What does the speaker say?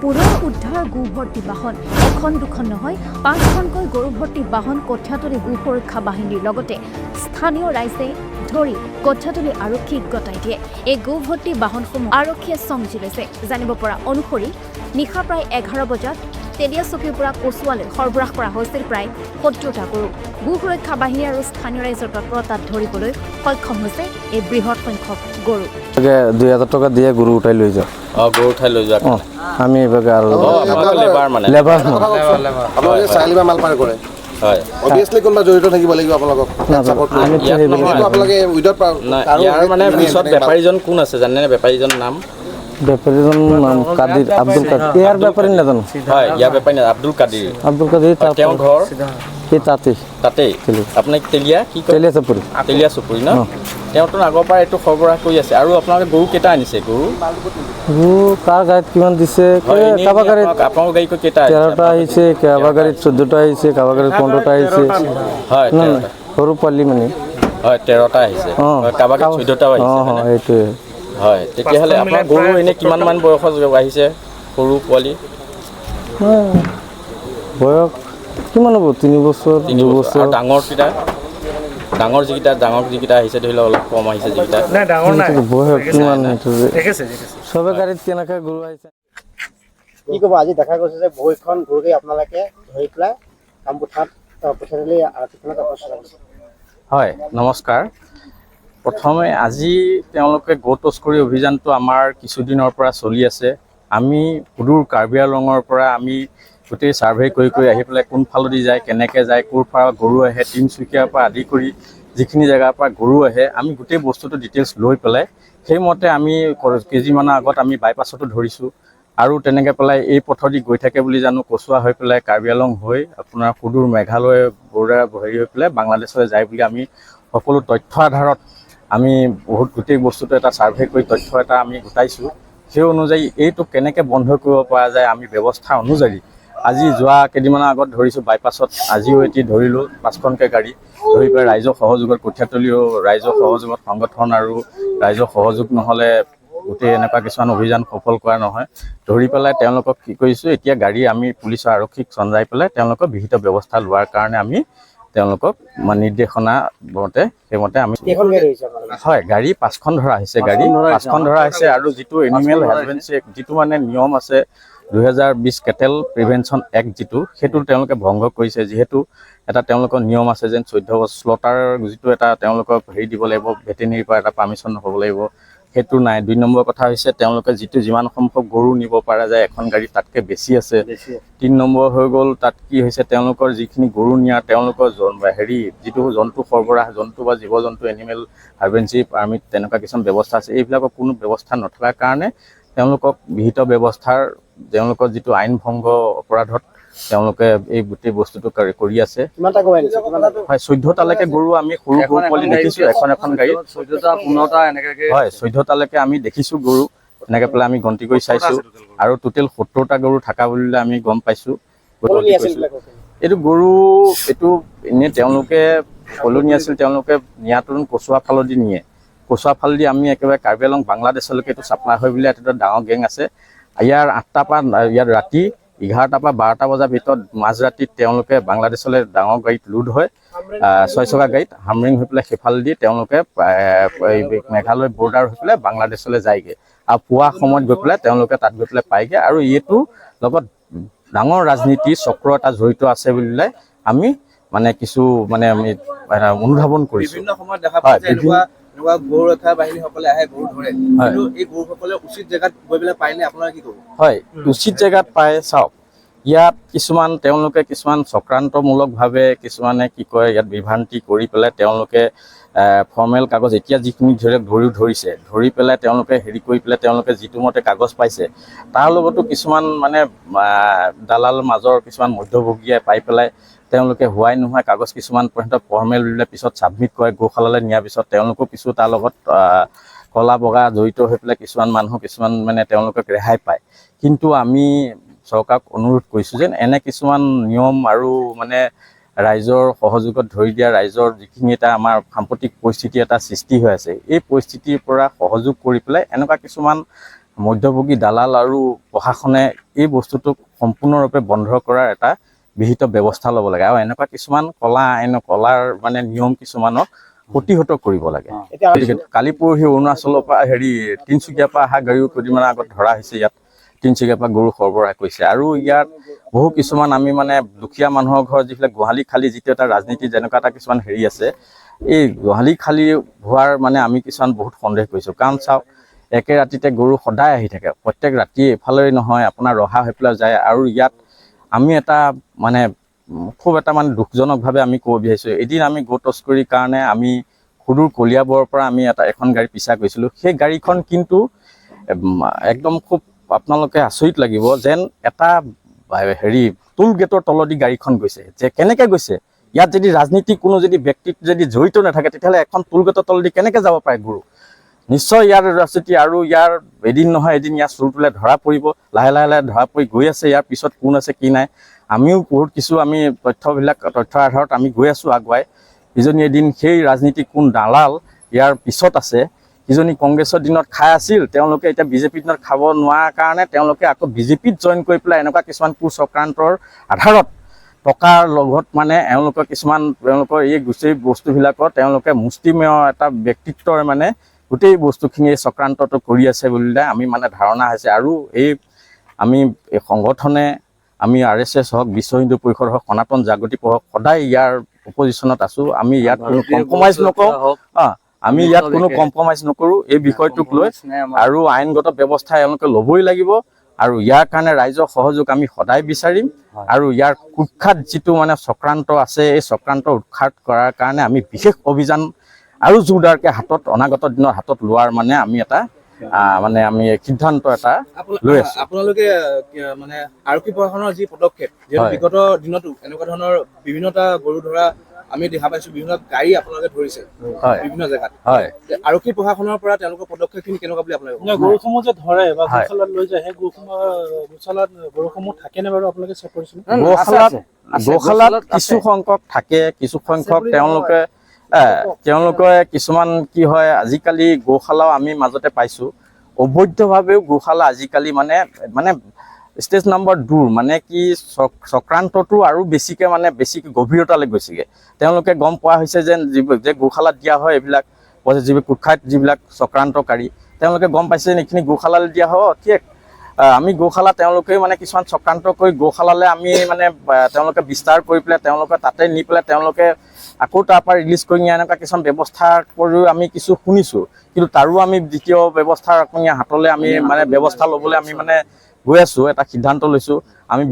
পুনৰ উদ্ধাৰ গো ভৰ্তি বাহন এখন দুখন নহয় 5খনকৈ গৰু ভৰ্তি বাহন কঠীয়াতলী গো সুৰক্ষা বাহিনীৰ লগতে স্থানীয় ৰাইজে ধৰি কঠীয়াতলী আৰক্ষীক গতাই দিয়ে। এই গো ভৰ্তি বাহনসমূহ আৰক্ষীয়ে চমজি লৈছে। জানিব পৰা অনুসৰি নিশা প্ৰায় 11 বজাত তেলিয়াচকীৰ পৰা কচুৱালৈ সৰবৰাহ কৰা হৈছিল প্ৰায় 70টা গৰু। গো সুৰক্ষা বাহিনী আৰু স্থানীয় ৰাইজৰ তৎপৰতাত ধৰিবলৈ সক্ষম হৈছে এই বৃহৎ সংখ্যক গৰু। 2000 টাকা দিয়ে গৰু উঠাই লৈ যাওঁ। গৰু উঠাই লৈ যোৱা আমি এবাৰ আৰু লেবাৰ মানে লেবাৰ আপোনালোকে চাৰিলিবা মাল পাৰ কৰে হয় অবভিয়াছলি কোনোবা জড়িত থাকিব লাগিব আপোনালোকক আপোনালোকে উইদাউট ইয়াৰ মানে পিছত বেপাৰীজন কোন আছে জানেনে? বেপাৰীজন নাম বেপাৰীজন নাম কাদিৰ আব্দুল কাদিৰ। ইয়াৰ বেপাৰী নাজানো। হয়, ইয়াৰ বেপাৰী আব্দুল কাদিৰ। আব্দুল কাদিৰ তেওঁৰ ঘৰ সেই তাতেই। আপোনাক তেলিয়া কি কয়? তেলিয়া চুপুৰী। তেলিয়া চুপুৰী ন? তেওঁতো আগৰ পৰা এইটো সৰবৰাহ কৰি আছে। আৰু আপোনালোকে গৰু কেইটা আনিছে? গৰু কাৰ গাড়ীত কিমান দিছে? কাৰোবাৰ গাড়ীত আপোনালোকৰ গাড়ী কেইটা? 13টা আহিছে, কাৰোবাৰ গাড়ীত 14টা আহিছে, কাৰোবাৰ গাড়ীত 15টা আহিছে। হয়, সৰু পোৱালি মানে হয় 13টা আহিছে। কাৰোবাৰ গাড়ীত 14টাও আহিছে। এইটোৱে হয়, তেতিয়াহ'লে আপোনাৰ গৰু এনেই কিমানমান বয়সত আহিছে? সৰু পোৱালি বয়স কিমান হ'ব? 3 বছৰ 2 বছৰ। ডাঙৰ যিকেইটা আহিছে ধৰি লওক অলপ কম আহিছে যিকেইটা। বয়স কিমান? চবে গাড়ীত কেনেকৈ গৰু আহিছে কি ক'ব? আজি দেখা গৈছে যে বহুখন গৰুকে আপোনালোকে ধৰি পেলাই কামপথাৰত পঠিয়াই আৰক্ষীখনত অৱস্থা কৰিছে। হয়, নমস্কাৰ। প্ৰথমে আজি তেওঁলোকে গো তস্কৰী অভিযানটো আমাৰ কিছুদিনৰ পৰা চলি আছে। আমি সুদূৰ কাৰ্বি আংলঙৰ পৰা আমি গোটেই ছাৰ্ভে কৰি আহি পেলাই কোনফালেদি যায়, কেনেকৈ যায়, ক'ৰ পৰা গৰু আহে, তিনিচুকীয়াৰ পৰা আদি কৰি যিখিনি জেগাৰ পৰা গৰু আহে আমি গোটেই বস্তুটো ডিটেইলছ লৈ পেলাই সেইমতে আমি কেইদিনমানৰ আগত আমি বাইপাছতো ধৰিছোঁ। আৰু তেনেকৈ পেলাই এই পথেদি গৈ থাকে বুলি জানো কচুৱা হৈ পেলাই কাৰ্বি আংলং হৈ আপোনাৰ সুদূৰ মেঘালয় বৰ্ডাৰ হেৰি হৈ পেলাই বাংলাদেশলৈ যায় বুলি আমি সকলো তথ্য আধাৰত আমি গোটেই বস্তুটো এটা ছাৰ্ভে কৰি তথ্য এটা আমি গোটাইছোঁ। সেই অনুযায়ী এইটো কেনেকৈ বন্ধ কৰিব পৰা যায় আমি ব্যৱস্থা অনুযায়ী আজি যোৱা কেইদিনমানৰ আগত ধৰিছোঁ বাইপাছত। আজিও এটি ধৰিলোঁ 5খনকৈ গাড়ী ধৰি পেলাই ৰাইজৰ সহযোগত কঠীয়াতলীও ৰাইজৰ সহযোগত সংগঠন আৰু ৰাইজৰ সহযোগ নহ'লে গোটেই এনেকুৱা কিছুমান অভিযান সফল কৰা নহয়। ধৰি পেলাই তেওঁলোকক কি কৰিছোঁ, এতিয়া গাড়ী আমি পুলিচৰ আৰক্ষীক চঞ্জাই পেলাই তেওঁলোকৰ বিহিত ব্যৱস্থা লোৱাৰ কাৰণে আমি তেওঁলোকক নিৰ্দেশনা মতে সেইমতে আমি হয় গাড়ী 5খন ধৰা হৈছে। আৰু যিটো এনিমেল হাজবেণ্ডাৰী এক্ট যিটো মানে নিয়ম আছে 2020 কেটেল প্ৰিভেনশ্যন এক্ট যিটো সেইটো তেওঁলোকে ভংগ কৰিছে। যিহেতু এটা তেওঁলোকৰ নিয়ম আছে যেন 14 বছৰ শ্লটাৰ যিটো এটা তেওঁলোকক হেৰি দিব লাগিব, ভেটেনেৰীৰ পৰা এটা পাৰ্মিশ্যন হ'ব লাগিব, সেইটো নাই। 2 নম্বৰ কথা হৈছে তেওঁলোকে যিমান সংখ্যক গৰু নিব পৰা যায় এখন গাড়ী তাতকৈ বেছি আছে। 3 নম্বৰ হৈ গ'ল তাত কি হৈছে তেওঁলোকৰ যিখিনি গৰু নিয়া তেওঁলোকৰ হেৰি যিটো জন্তু সৰবৰাহ জন্তু বা জীৱ জন্তু এনিমেল হাজবেণ্ডাৰী পাৰ্মিট তেনেকুৱা কিছুমান ব্যৱস্থা আছে। এইবিলাকৰ কোনো ব্যৱস্থা নথকাৰ কাৰণে তেওঁলোকক বিহিত ব্যৱস্থাৰ তেওঁলোকৰ যিটো আইন ভংগ অপৰাধত তেওঁলোকে এই গোটেই বস্তুটো কৰি আছে। হয় 14টালৈকে গৰু আমি সৰু গৰু পোৱালি দেখিছোঁ এখন গাড়ীত 14টা এনেকৈ হয় 14টালৈকে আমি দেখিছোঁ গৰু এনেকৈ পেলাই আমি গন্তি কৰি চাইছোঁ। আৰু টোটেল 70টা গৰু থকা বুলিলে আমি গম পাইছোঁ। এইটো গৰু এইটো এনেই তেওঁলোকে কলনি আছিল, তেওঁলোকে নিয়াটো কচুৱা ফালেদি নিয়ে। কচুৱা ফালেদি আমি একেবাৰে কাৰ্বি আংলং বাংলাদেশলৈকে এইটো ছাপ্লাই হয় বুলি এটা ডাঙৰ গেং আছে। ইয়াৰ 8টাৰ পৰা ইয়াত ৰাতি 11টাৰ পৰা 12টা বজাৰ ভিতৰত মাজৰাতিত তেওঁলোকে বাংলাদেশলৈ ডাঙৰ গাড়ীত লোড হয় 6 চকা গাড়ীত হামৰিং হৈ পেলাই সেইফালেদি তেওঁলোকে মেঘালয় বৰ্ডাৰ হৈ পেলাই বাংলাদেশলৈ যায়গৈ। আৰু পুৱা সময়ত গৈ পেলাই তেওঁলোকে তাত গৈ পেলাই পায়গৈ। আৰু এইটো লগত ডাঙৰ ৰাজনীতি চক্ৰ এটা জড়িত আছে বুলিলে আমি মানে কিছু মানে আমি অনুধাৱন কৰিছোঁ। গৰু ৰক্ষা বাহিনীসকলে আহে গৰু ধৰে, কিন্তু এই গৰুসকলে উচিত জেগাত গৈ পেলাই পায়নে? আপোনালোকে কি ক'ব? হয় উচিত জেগাত পায়। চাওক ইয়াত তেওঁলোকে কিছুমান চক্ৰান্তমূলকভাৱে কিছুমানে কি কয় ইয়াত বিভ্ৰান্তি কৰি পেলাই তেওঁলোকে ফৰ্মেল কাগজ এতিয়া যিখিনি ধৰি পেলাই তেওঁলোকে হেৰি কৰি পেলাই তেওঁলোকে যিটো মতে কাগজ পাইছে তাৰ লগতো কিছুমান মানে দালাল মাজৰ কিছুমান মধ্যভোগীয়ে পাই পেলাই তেওঁলোকে হোৱাই নোহোৱা কাগজ কিছুমান ফৰ্মেল উলিয়াই পিছত ছাবমিট কৰে। গোশালালৈ নিয়াৰ পিছত তেওঁলোকো কিছু তাৰ লগত কলা বগা জড়িত হৈ পেলাই কিছুমান মানুহ কিছুমান মানে তেওঁলোকক ৰেহাই পায়। কিন্তু আমি চৰকাৰক অনুৰোধ কৰিছোঁ যে এনে কিছুমান নিয়ম আৰু মানে ৰাইজৰ সহযোগত ধৰি দিয়া ৰাইজৰ যিখিনি এটা আমাৰ সাম্প্ৰতিক পৰিস্থিতি এটা সৃষ্টি হৈ আছে এই পৰিস্থিতিৰ পৰা সহযোগ কৰি পেলাই এনেকুৱা কিছুমান মধ্যভোগী দালাল আৰু প্ৰশাসনে এই বস্তুটোক সম্পূৰ্ণৰূপে বন্ধ কৰাৰ এটা বিহিত ব্যৱস্থা ল'ব লাগে আৰু এনেকুৱা কিছুমান কলাৰ মানে নিয়ম কিছুমানক প্ৰতিহত কৰিব লাগে। এতিয়া কালি পৰহি অৰুণাচলৰ পৰা তিনিচুকীয়াৰ পৰা অহা গাড়ীও কেইদিনমান আগত ধৰা হৈছে ইয়াত। তিনিচুকীয়াৰ পৰা গৰু সৰবৰাহ কৰিছে আৰু ইয়াত বহু কিছুমান আমি মানে দুখীয়া মানুহৰ ঘৰত যিবিলাক গোহালি খালি যিটো এটা ৰাজনীতি যেনেকুৱা এটা কিছুমান আছে, এই গোহালি খালি হোৱাৰ মানে আমি কিছুমান বহুত সন্দেহ কৰিছোঁ। কাৰণ চাওক, একে ৰাতিতে গৰু সদায় আহি থাকে, প্ৰত্যেক ৰাতিয়ে এফালে নহয় আপোনাৰ ৰহা হৈ পেলাই যায়। আৰু ইয়াত আমি এটা মানে খুব এটা মানে দুখজনকভাৱে আমি ক'ব বিচাৰিছোঁ, এদিন আমি গো তস্কৰীৰ কাৰণে আমি সুদূৰ কলিয়াবৰৰ পৰা আমি এখন গাড়ী পিছা কৰিছিলোঁ। সেই গাড়ীখন কিন্তু একদম খুব আপোনালোকে আচৰিত লাগিব যেন এটা টোল গেটৰ তলেদি গাড়ীখন গৈছে। যে কেনেকৈ গৈছে, ইয়াত যদি ৰাজনীতিক কোনো যদি ব্যক্তিত যদি জড়িত নাথাকে তেতিয়াহ'লে এখন টোল গেটৰ তলেদি কেনেকৈ যাব পাৰে গৰু? নিশ্চয় ইয়াৰ ৰাজনীতি আৰু ইয়াৰ এদিন নহয় এদিন ইয়াৰ চুৰ তোলে ধৰা পৰিব। লাহে লাহে ধৰা পৰি গৈ আছে। ইয়াৰ পিছত কোন আছে কি নাই আমিও বহুত কিছু আমি তথ্যৰ আধাৰত আমি গৈ আছোঁ আগুৱাই। ইজনী এদিন সেই ৰাজনীতিক কোন দালাল ইয়াৰ পিছত আছে, ইজনী কংগ্ৰেছৰ দিনত খাই আছিল, তেওঁলোকে এতিয়া বিজেপিৰ দিনত খাব নোৱাৰাৰ কাৰণে তেওঁলোকে আকৌ বিজেপিত জইন কৰি পেলাই এনেকুৱা কিছুমান কুচক্ৰান্তৰ আধাৰত টকাৰ লগত মানে তেওঁলোকৰ এই গোটেই বস্তুবিলাকৰ তেওঁলোকে মুষ্টিমেয় এটা ব্যক্তিত্বৰ মানে গোটেই বস্তুখিনি এই চক্ৰান্তটো কৰি আছে বুলিলে আমি মানে ধাৰণা হৈছে। আৰু এই সংগঠনে আমি RSS হওক, বিশ্ব হিন্দু পৰিষদ হওক, সনাতন জাগৃতি হওক, সদায় ইয়াৰ অপজিশ্যনত আছোঁ। আমি ইয়াত কোনো কম্প্ৰমাইজ নকৰোঁ। আমি ইয়াত কোনো কম্প্ৰমাইজ নকৰোঁ এই বিষয়টোক লৈ। আৰু আইনগত ব্যৱস্থা এওঁলোকে ল'বই লাগিব আৰু ইয়াৰ কাৰণে ৰাইজৰ সহযোগ আমি সদায় বিচাৰিম। আৰু ইয়াৰ কুখ্যাত যিটো মানে চক্ৰান্ত আছে, এই চক্ৰান্ত উৎখাত কৰাৰ কাৰণে আমি বিশেষ অভিযান আৰু জোৰদাৰকে অনাগত দিনৰ হাতত লোৱাৰ মানে আমি এটা আমি সিদ্ধান্ত এটা লৈ আছোঁ। আপোনালোকে মানে আৰক্ষী প্ৰশাসনৰ যি পদক্ষেপ, যিহেতু বিগত দিনতো এনেকুৱা ধৰণৰ বিভিন্নটা গৰু ধৰা আমি দেখা পাইছোঁ, বিভিন্ন গাড়ী আপোনালোকে ধৰিছে বিভিন্ন জেগাত। আৰক্ষী প্ৰশাসনৰ পৰা তেওঁলোকৰ পদক্ষেপখিনি কেনেকুৱা বুলি আপোনালোকে গৰুসমূহ যে ধৰে বা গোশালাত লৈ যায়, সেই গোশালাত গৰুসমূহ থাকেনে বাৰু আপোনালোকে চেক কৰিছে? গোশালাত কিছু সংখ্যক থাকে, কিছু সংখ্যক তেওঁলোকে কিছুমান কি হয়, আজিকালি গোশালাও আমি মাজতে পাইছোঁ অবৈধভাৱেও গোশালা আজিকালি মানে ষ্টেজ নম্বৰ দূৰ মানে কি চক্ৰান্তটো আৰু বেছিকৈ গভীৰতালৈ গৈছেগৈ। তেওঁলোকে গম পোৱা হৈছে যে গোশালাত দিয়া হয় এইবিলাক কুখ্যাত যিবিলাক চক্ৰান্তকাৰী, তেওঁলোকে গম পাইছে এইখিনি গোশালালৈ দিয়া হয়। ঠিক আমি গোশালা তেওঁলোকেও মানে কিছুমান চক্ৰান্ত কৰি গোশালালৈ আমি তেওঁলোকে বিস্তাৰ কৰি পেলাই তেওঁলোকে তাতে নি পেলাই তেওঁলোকে আকৌ তাৰ পৰা ৰিলিজ কৰি নিয়া এনেকুৱা কিছুমান ব্যৱস্থা কৰিও আমি কিছু শুনিছোঁ। কিন্তু তাৰো আমি দ্বিতীয় ব্যৱস্থা হাতলৈ আমি ব্যৱস্থা ল'বলৈ আমি গৈ আছোঁ, এটা সিদ্ধান্ত লৈছোঁ। আমি